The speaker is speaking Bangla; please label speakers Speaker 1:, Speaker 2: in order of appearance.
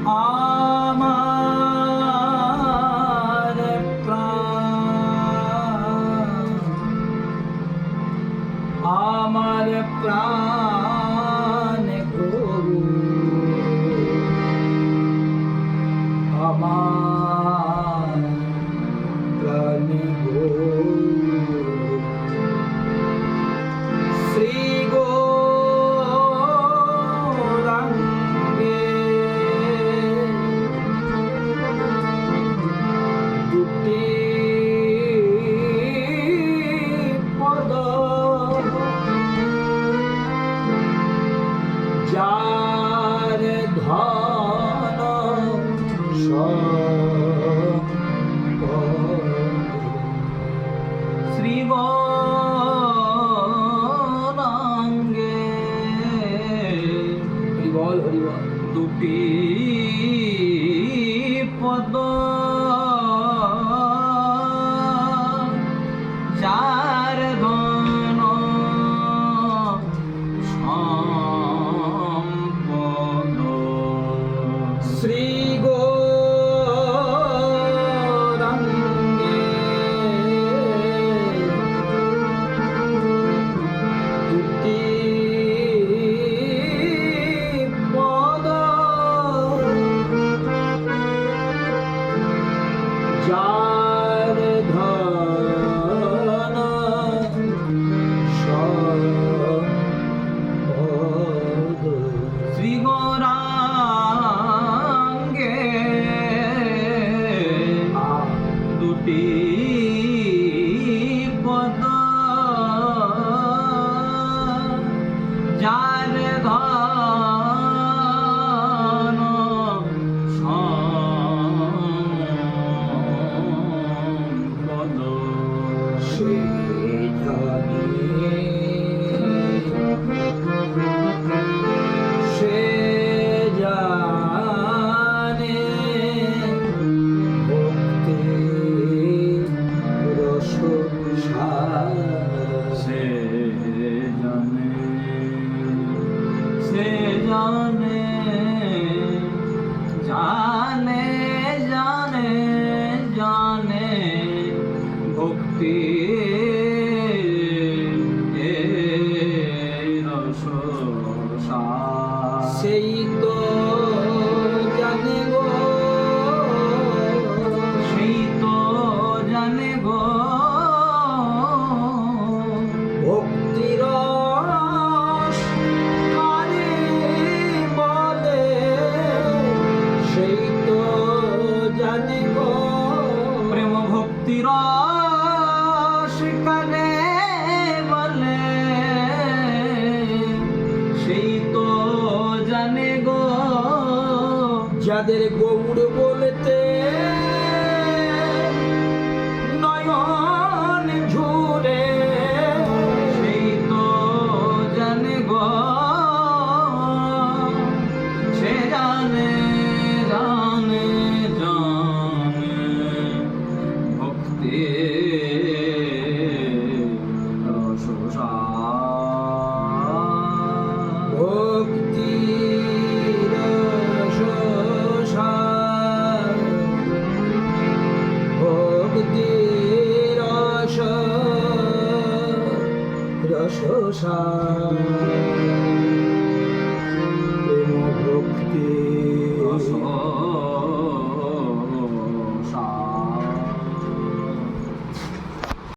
Speaker 1: আমার প্রাণ, আমার প্রাণ গরু, আমার প্রাণ গরু, শ্রী গৌরাঙ্গে দুটি পদ, যার ধন শ্রী গৌরাঙ্গে হরিবল হরিবল দুটি পদ, যার ধন সম্পদ শ্রী গৌরাঙ্গে দুটি পদ, যার ধন সম্পদ শ্রী গৌরাঙ্গে দুটি পদ, যার ধন সম্পদ সে জানে, সে জানে ভক্তি রস সে জানে, সে জানে, জানে জানে জানে ভক্তি রস সেই তো জানে গো, সেই তো জানে গো ভক্তি রস কারে বলে, সেই তো জানে গো প্রেম ভক্তি রস কারে বলে, সেই তো জানে গো যাদের গৌড় বলতে